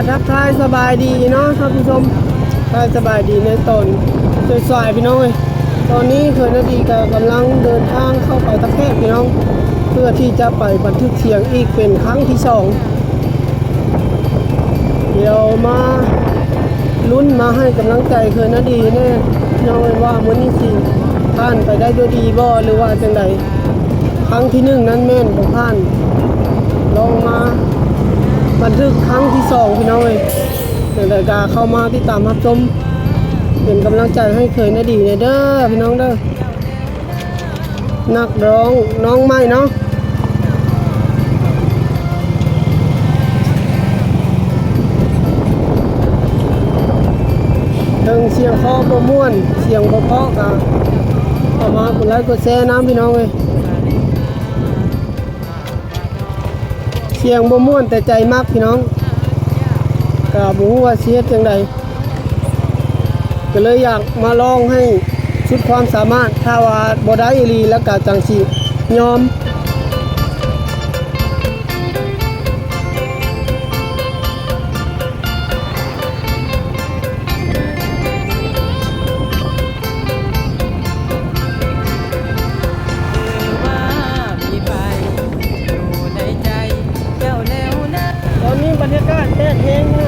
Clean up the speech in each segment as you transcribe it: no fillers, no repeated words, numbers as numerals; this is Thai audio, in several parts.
ทักทายสบายดีเนาะท่านผู้ชมสบายดีในตอนสวยๆพี่น้องเอ้ยตอนนี้เคยนาดีกำลังเดินทางเข้าไปตะแคบพี่น้องเพื่อที่จะไปบันทึกเสียงอีกเป็นครั้งที่สองเดี๋ยวมาลุ้นมาให้กำลังใจเคยนาดีแน่น้องว่ามื้อนี้สิผ่านไปได้ด้วยดีบ่หรือว่าจังไดครั้งที่หนึ่งนั้นแม่นบ่ผ่านลองมาบันทึกครั้งที่สองพี่น้องเอ้ยอย่างไรก็เข้ามาที่ตามรับชมเป็นกำลังใจให้เคยนาดีเด้อพี่น้องเด้อนักร้องน้องใหม่เนาะถึงเสียงคอบ่ม่วนเสียงบ่เพาะก็เข้ามากดไลค์กดแชร์น้ำพี่น้องเอ้ยเสียงบ่ม่วนแต่ใจมากพี่น้องก็บ่ฮู้ว่าสิเฮ็ดจังไดก็เลยอยากมาลองให้ชุดความสามารถถ้าว่าบ่ได้อีหลีแล้วก็จังสิยอมตอนนี้บรรยากาศแดดแห้งนะ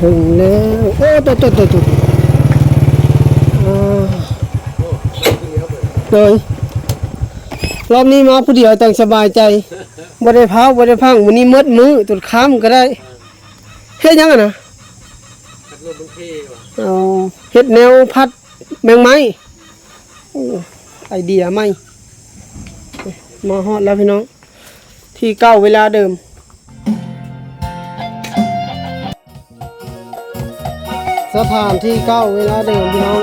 ถึงแล้วโอ้ตัวเลยรอบนี้มาผู้เดียวต่างสบายใจบ่ได้พาบ่ได้พังวันนี้มืดมือตุดค้ำก็ได้เฮ็ดยังอ่ะนะเอาเฮ็ดแนวพัดแมงไม้ไอเดียใหม่มาฮอดแล้วพี่น้องที่เก่าเวลาเดิมสถานที่เก่าเวลาเดิมพี่น้อง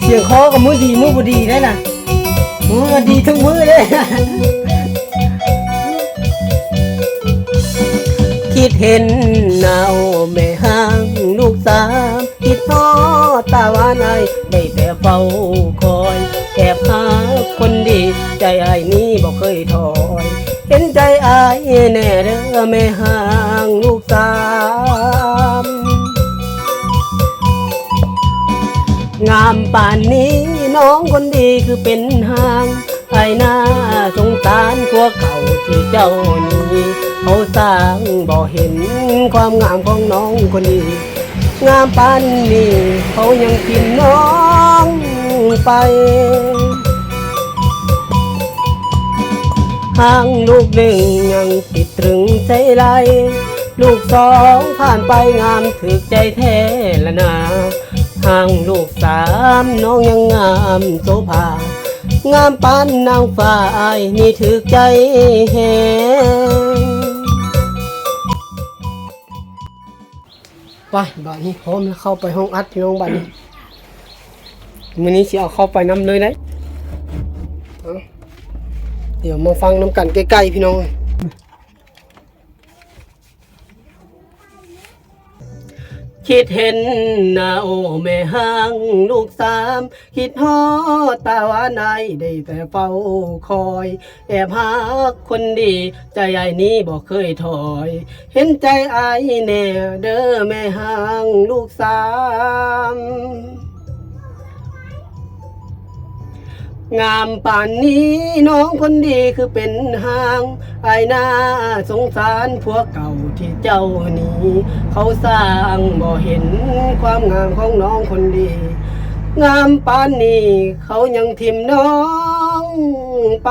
เสียงคอกับมือดีมือบ่ดีได้น่ะมือดีทั้งมือเลยคิดเห็นเนาแม่ห้างลูกสาวคิดทอดตาหวานไอได้แต่เฝ้าคอยแอบหาคนดีใจไอ้นี้บ่เคยถอยเห็นใจไอ้แน่เด้อแม่ห้างลูกสาวงามป่านนี้น้องคนดีคือเป็นห้างไอ้หน้าสงสารพวกเขาที่เจ้านี้เขาสร้างบ่เห็นความงามของน้องคนดีงามป่านนี้เขายังทิ้งน้องไปห้างลูกหนึ่งยังติดตรึงใจไหลลูกสองผ่านไปงามถึกใจแท้ละนาห่างลูกสามน้องยังงามโสภางามปานนางฟ้าอายนี่ถึกใจแหงไปบ้านนี้พร้อมแล้วเข้าไปห้องอัดพี่น้องบ้านนี้มื้อนี้สิเอาเข้าไปน้ำเลยได้เดี๋ยวมาฟังน้ำกันใกล้ๆพี่น้องคิดเห็นหน้าโอแม่ห้างลูกสามคิดฮอดตาหวานไอได้แต่เฝ้าคอยแอบหาคนดีใจไอ้นี้บอกเคยถอยเห็นใจไอ้แน่เด้อแม่ห้างลูกสามงามป่านนี้น้องคนดีคือเป็นห้างไอ้หน้าสงสารพวกเก่าที่เจ้านี้เขาสร้างบ่เห็นความงามของน้องคนดีงามป่านนี้เขายังทิ่มน้องไป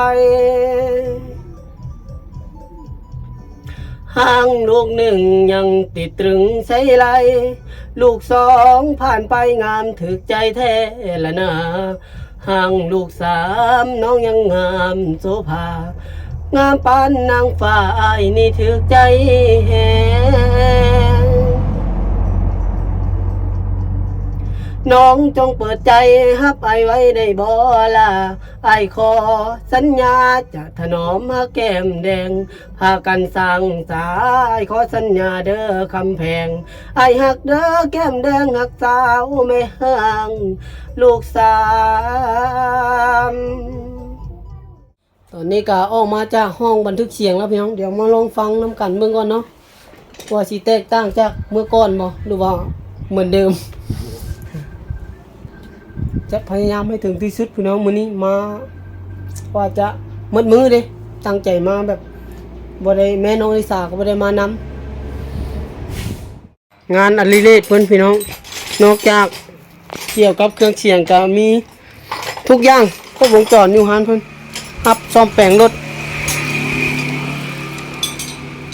ห้างลูกหนึ่งยังติดตรึงใส่ไหลลูกสองผ่านไปงามถึกใจแท้ละนาห่างลูกสามน้องยังงามโสภางามปานนางฟ้าอายนี่ถึกใจแหง น้องจงเปิดใจฮับไอไว้ได้บ่ล่ะไอขอสัญญาจะถนอมฮักแก้มแดงพากันสร้างสายขอสัญญาเด้อคำแพงไอฮักเด้อแก้มแดงฮักสาวไม่ห่างลูกสามตอนนี้ก็ออกมาจากห้องบันทึกเสียงแล้วพี่น้องเดี๋ยวมาลองฟังน้ำกันเบิ่งก่อนเนาะว่าสิแตกต่างจากเมื่อก่อนบ่หรือว่าเหมือนเดิมจะพยายามให้ถึงที่สุดพี่น้องมื้อนี้มาว่าจะมืดมือเด้ตั้งใจมาแบบบ่ได้แม่น้องลิสาก็บ่ได้มานำงานอดิเรกเพิ่นพี่น้องนอกจากเกี่ยวกับเครื่องเสียงก็มีทุกอย่างครบวงจรอยู่หานเพิ่นรับซ่อมแปลงรถ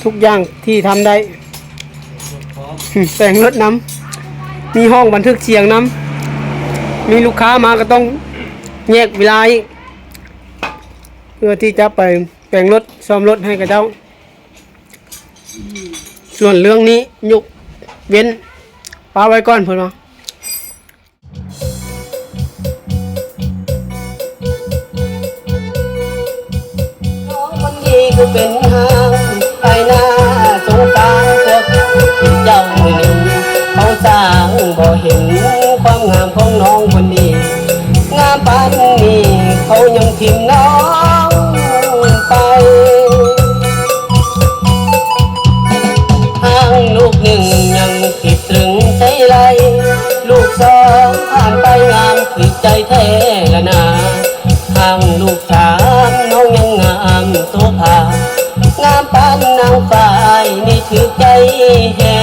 ทุกอย่างที่ทำได้แปลงรถน้ำมีห้องบันทึกเสียงน้ำมีลูกค้ามาก็ต้องแยกเวลาอีกเพื่อที่จะไปแปลงรถซ่อมรถให้กับเจ้าส่วนเรื่องนี้ยกเว้นป้าไว้ก่อนเพื่อนมาน้องคนนี้คือเป็นหางไปหน้าสงสารพวกเจ้าหนึ่งเขาสร้างบ่เห็นความงามของน้องคนนี้งามปานนี้เขายังทิ้งน้องไปทางลูกหนึ่งยังติดตรึงใจไหลลูกสองผ่านไปงามผิดใจแท้ละนาทางลูกสามน้องยังงามโสภางามปานนางฟ้านี่ถือใจแห่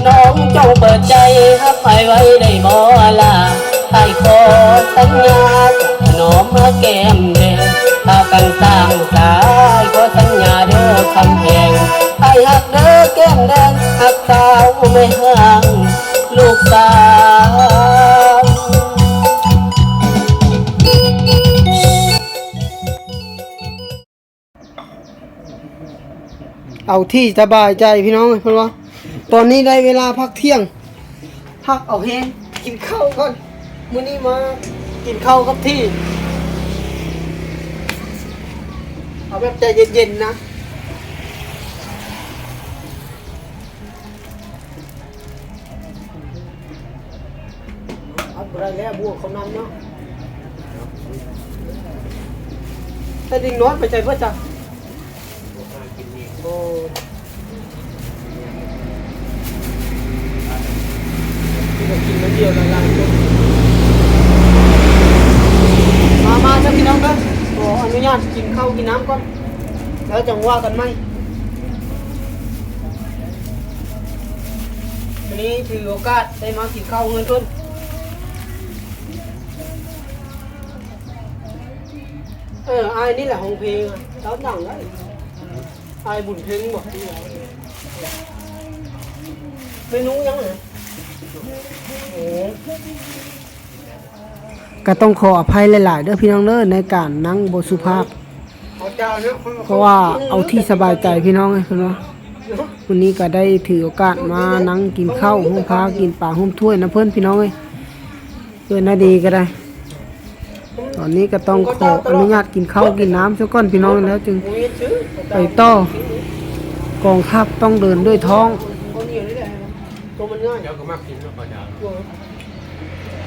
น้องจงเปิดใจฮับไอไว้ได้บ่ล่ะไอขอสัญญาจะถนอมมาแก้มแดงพากันสร้างสายขอสัญญาเด้อคำแพงไอฮักเด้อแก้มแดงฮักสาวไม่ห่างลูกสาวเอาที่สบายใจพี่น้องเพื่อนว่าตอนนี้ได้เวลาพักเที่ยงพักเอาแห้งกินข้าวก่อนมื้อนี้มากินข้าวกับที่เอาแบบใจเย็นๆนะเอาอะไรแล้วบวกเขานำเนาะแต่ดิ่งน้อยไปใจเพื่อจ้ะโอ้กินมาเดียวละลายมาจะพี่น้องกันขออนุญาตกินข้าวกินน้ำก่อนแล้วจะว่ากันไหมวันนี้ถือโอกาสได้มากินข้าวเงินต้นไอ้นี่แหละห้องเพลงแล้วดังได้ไอ้บุญเพลงบอกเมนูยังไงก็ต้องขออภัยหลายๆเด้อพี่น้องเด้อในการนั่งบทสุภาพเพราะว่าเอาที่สบายใจพี่น้องเลยคุณว่าวันนี้ก็ได้ถือโอกาสมานั่งกินข้าวห้องพากินปลาห้องถ้วยนะเพื่อนพี่น้องเลยเพื่อนน่าดีก็ได้ตอนนี้ก็ต้องขออนุญาตกินข้าวกินน้ำสักก้อนพี่น้องแล้วจึงไปต่อกองทัพต้องเดินด้วยท้องตัวมันง่ายเดี๋ยวก็มากินแล้วก็ยาว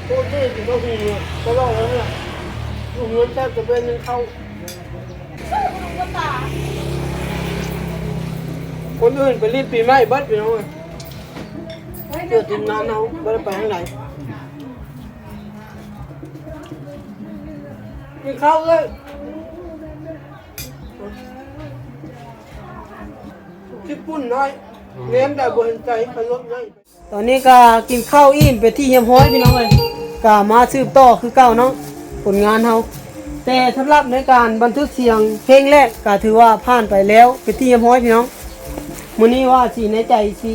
โอ้ยกินก็หูก็ร้องแล้วเนี่ยหูเงินแทบจะเป็นเงินเข้าคนอื่นไปรีบปีใหม่บัดพี่น้องเกิดทีมงานเอาไม่ได้ไปทางไหนกินข้าวเลยญี่ปุ่นน้อยเลี้ยงได้บนใจไปรถง่ายตอนนี้ก็กินข้าวอิ่มไปที่เฮียมห้อยพี่น้องเลยก็มาสืบต่อคือเก่าเนาะผลงานเฮาแต่สำหรับในการบันทึกเสียงเพลงแรกก็ถือว่าผ่านไปแล้วไปที่เฮียมห้อยพี่น้องมื้อนี้ว่าสิในใจสิ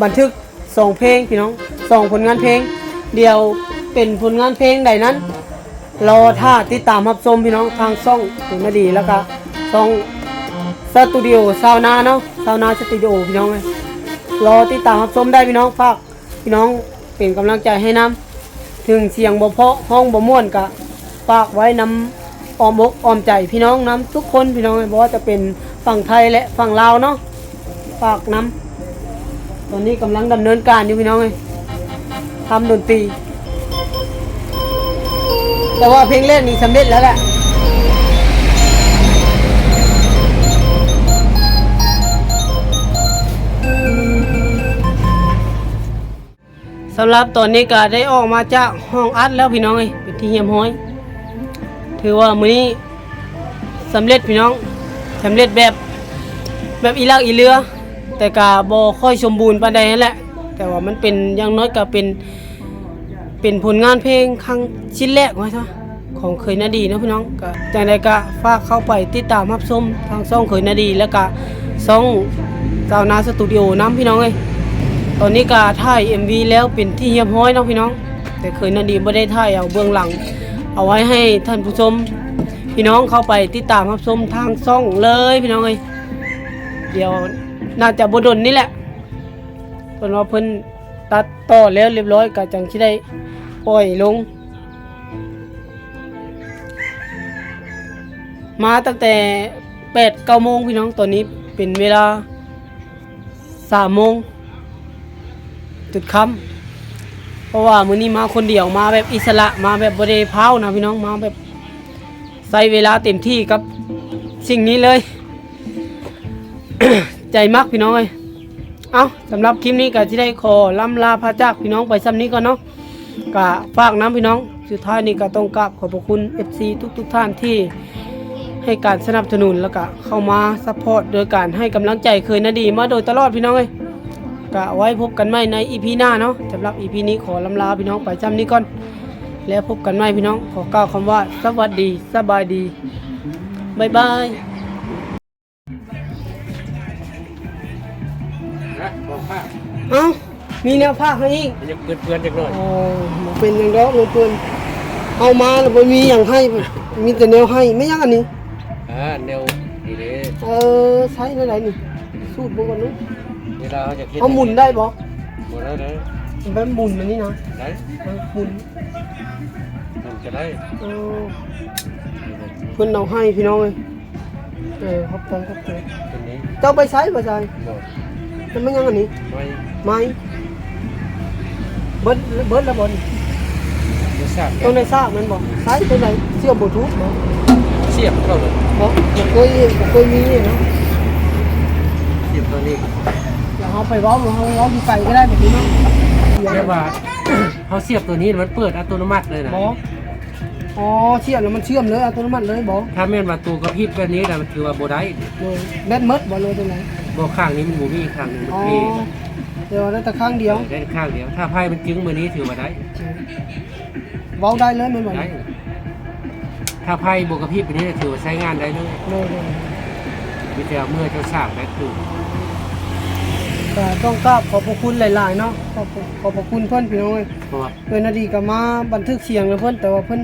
บันทึก2เพลงพี่น้อง2ผลงานเพลงเดียวเป็นผลงานเพลงใดนั้นรอท่าติดตามรับชมพี่น้องทางช่องตุนดีแล้วก็ช่องสตูดิโอซาวนาเนาะซาวนาสตูดิโอพี่น้องเลย รอติดตามรับชมได้พี่น้องฝากพี่น้องเป็นกำลังใจให้น้ำถึงเสียงบ่เพราะห้องบ่ม่วนกะฝากไว้น้ำอ้อมอกอ้อมใจพี่น้องน้ำทุกคนพี่น้องเพราะว่าจะเป็นฝั่งไทยและฝั่งลาวเนาะฝากน้ำตอนนี้กำลังดำเนินการอยู่พี่น้องเลยทำดนตรีแต่ว่าเพลงเล่นนี่สำเร็จแล้วแหละสำหรับตอนนี้ก็ได้ออกมาจากห้องอัดแล้วพี่น้องเลยเป็นที่เยี่ยมห้อยถือว่ามื้อนี้สำเร็จพี่น้องสำเร็จแบบอีลักอีเรือแต่ก็บ่ค่อยสมบูรณ์ปานใดนั่นแหละแต่ว่ามันเป็นอย่างน้อยก็เป็นผลงานเพลงครั้งชิ้นแรกว่าซะของเคยนาดีนะพี่น้องก็จังใดก็ฝากเข้าไปติดตามรับชมทางช่องเคยนาดีแล้วก็ช่องสาวนาสตูดิโอน้ำพี่น้องเอ้ยตอนนี้ก็ถ่าย MV แล้วเป็นที่เรียบร้อยเนาะพี่น้องแต่เคยนาดีบ่ได้ถ่ายเอาเบื้องหลังเอาไว้ให้ท่านผู้ชมพี่น้องเข้าไปติดตามรับชมทางช่องเลยพี่น้องเอ้ยเดี๋ยวน่าจะบ่ดนนี่แหละเพิ่นว่าเพิ่นตัดต่อแล้วเรียบร้อยก็จังสิได้ปล่อยลงมาตั้งแต่ 8-9 โมงพี่น้องตอนนี้เป็นเวลา 3 โมงจุดค่ำเพราะว่ามื้อนี้มาคนเดียวมาแบบอิสระมาแบบบ่ได้พาวนะพี่น้องมาแบบใช้เวลาเต็มที่กับสิ่งนี้เลย ใจมักพี่น้องเอ้ยเอาสำหรับคลิปนี้ก็ที่ได้ขอล่ำลาพระจากพี่น้องไปซ้ำนี้ก่อนเนาะก็ฝากน้ำพี่น้องสุดท้ายนี้ก็ต้องกราบขอบพระคุณ FC ทุกท่านที่ให้การสนับสนุนแล้วก็เข้ามาซัพพอร์ตโดยการให้กำลังใจเคยนาดีมาโดยตลอดพี่น้องเอ้ยก็ไว้พบกันใหม่ใน EP หน้าเนาะสำหรับ EP นี้ขอล่ำลาพี่น้องไปซ้ำนี้ก่อนแล้วพบกันใหม่พี่น้องขอกล่าวคำว่าสวัสดีสบายดีบ๊ายบายบอกผ้า เอ้ามีแนวภาคให้อีก ยังเปื้อนๆจังหน่อย อ๋อมันเป็นอย่างแล้วมันเป็นเอามาแล้วบ่มีอย่างให้มีแต่แนวให้ไม่ยังอันนี้ แนวนี่เลย ใช้ได้ไหนนี่สูตรบ่ก่อนนู้น เวลาเขาจะคิด เอาหมุนได้บ่ หมุนได้เลย แบบหมุนอันนี้นะ ได้ หมุน มันจะได้ เออเพิ่นเอาให้พี่น้องเอ้ยขอบใจ ตัวนี้ เจ้าไปใช้บ่ใช่ บอก มันไม่ยังอันนี้ ไม่ ไม่เบิดแล้วบ่นี่ ไม่ทราบ ตัวในซากมันบ่ใช้ตัวไหนเสียบบลูทูธบ่ เสียบเข้าเลย บ่เคยมีเนาะ เสียบตัวนี้ แล้วเอาไปเว้าเอาอยู่ไกลก็ได้แบบนี้เนาะ เรียกว่า เขาเสียบตัวนี้มันเปิดอัตโนมัติเลยนะ บ่อ๋อเชื่อมแล้วมันเชื่อมเลยอัตโนมัติเลยบ่ ถ้าแม่นว่าตัวกระพริบแบบนี้นะมันถือว่าโบได้ เลยแบตหมดบ่เลยจังได๋ บอกข้างนี้มันบูมี่ข้างหนึงมัน อ๋อ มี เดี๋ยวได้แต่ข้างเดียว ได้ข้างเดียวถ้าไพ่มันจึงมือนี้ถือว่าได้ เว้าได้เลยแม่นบ่ ได้ถ้าไพ่บวกกระพริบแบบนี้ถือว่าใช้งานได้เลย เลย มีแต่เมื่อเจ้าสร้างแบตคือ ก็ต้องกราบขอบพระคุณหลายๆเนาะขอบพระคุณเพิ่นพี่น้องเอ้ย เพราะว่า เพิ่นน่ะดีก็มาบันทึกเสียงเลยเพิ่นแต่ว่าเพิ่น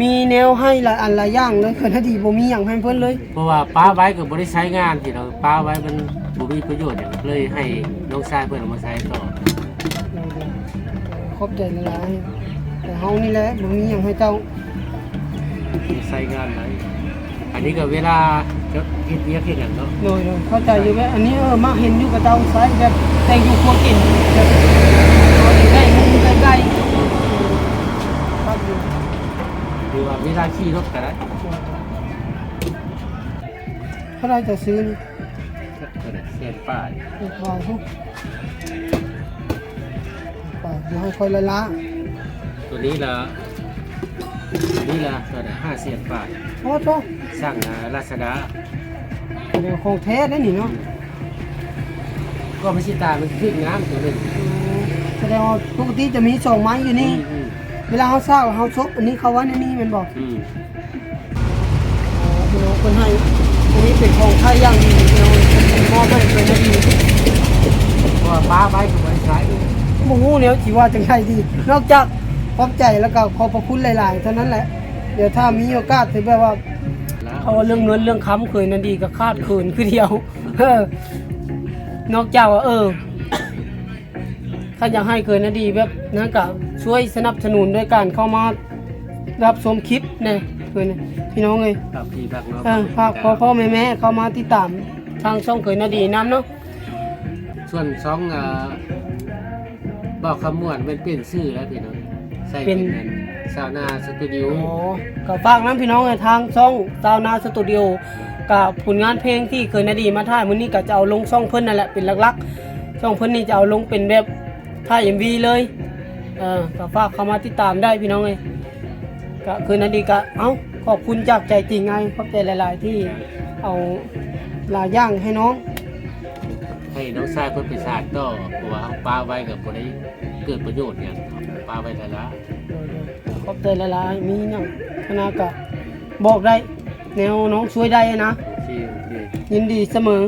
มีแนวให้หลายอันหลายอย่างเลยเพิ่นน่ะดีบ่มีหยังให้เพิ่นเลย เพราะว่าป้าไว้กับบริใช้งานที่เราป้าไว้มันบ่มีประโยชน์อย่างเลยให้น้องชายเพื่อนเอามาใช้ต่อ ขอบใจหลายๆแต่เฮานี่แหละบ่มีหยังให้เจ้า ใช้งานไหนอันนี้ก็เวลาจะเฮ็ดเวียกเฮ็ดหยังเนาะ โดยเข้าใจอยู่แม่อันนี้มาเห็นอยู่กับเจ้าใช้แบบแต่งอยู่ครัวกินแบบเอาใกล้มุมใกล้ๆครับอยู่ หรือว่าเวลาขี่รถก็ได้ ถ้าได้จะซื้อนี่ ก็ได้เสียนป้าย วางทุกไปเดี๋ยวให้คอยละล้า ตัวนี้ละตัวละ5เสียนป้าย โอ้โห สร้างลาซาด้า เดี๋ยวของแท้ได้นี่เนาะ ก็ไม่ใช่ตามันขึ้นงามตัวหนึง แสดงว่าปกติจะมีสองไม้อยู่นี่ อืม เวลาเขาสร้างเขาซบอันนี้เขาว่าในนี่มันบอก อืม พี่น้องคนให้อันนี้เป็นของไทยอย่างดีพี่น้องมอบให้เป็นนาดี เพราะว่าป้าไว้กับบริใช้ด้วย โมโหเนี่ยจีว่าจังไงดี นอกจากขอบใจแล้วก็ขอบพระคุณหลายๆเท่านั้นแหละเดี๋ยวถ้ามีโอกาสถือแบบว่า แล้ว เขาว่าเรื่องเงินเรื่องค้ำเคยนาดีก็คาดเขินคือเดียว นอกจากว่าถ้าอยากให้เคยนาดีแบบนั้นก็ช่วยสนับสนุนด้วยการเข้ามารับชมคลิปเนี่ยเคยพี่น้องเลย ฝากพี่ฝากน้อง ฝากพ่อแม่เข้ามาติดตามทางช่องเคยนาดีน้ำเนาะ ส่วนช่องบอกคำม่วนเป็นเปลี่ยนชื่อแล้วพี่น้องใส่เป็นซาวนาสตูดิโอ อ๋อก็ฝากน้ำพี่น้องในทางช่องซาวนาสตูดิโอกับผลงานเพลงที่เคยนาดีมาถ่ายมื้อนี้ก็จะเอาลงช่องเพิ่นนั่นแหละเป็นหลักๆช่องเพิ่นนี่จะเอาลงเป็นแบบถ่าย MV เลยก็ฝากเข้ามาติดตามได้พี่น้องเลยก็เคยนาดีก็ขอบคุณจากใจจริงไงขอบใจหลายๆที่เอาลาย่างให้น้อง ให้น้องชายเพิ่นไปสานต่อเพราะว่าเอาปลาไว้กับบ่ได้เกิดประโยชน์เนี่ยปลาไว้แต่ละ ขอบใจหลายๆมีหยังคณะก็บอกได้แนวน้องช่วยได้นะ โอเค ยินดีเสมอ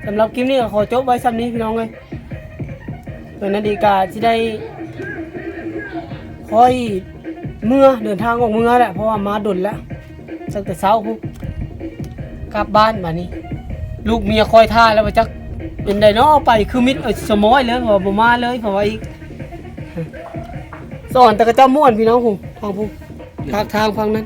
สำหรับคลิปนี้ก็ขอจบไว้ซ้ำนี้พี่น้องเลยเดี๋ยวนาดีกาที่ได้คอยเมื่อเดินทางออกเมื่อแหละเพราะว่ามาดุนแล้วตั้งแต่เช้าพุกลับบ้านมานี่ลูกเมียคอยท่าแล้วมาจักเป็นไดเนาะไปคือมิดสมอยเลยบ่มาเลยเพราะว่าอีกสอนแต่ก็เจ้าม่วนพี่น้องผมทางผมทางฟังนั้น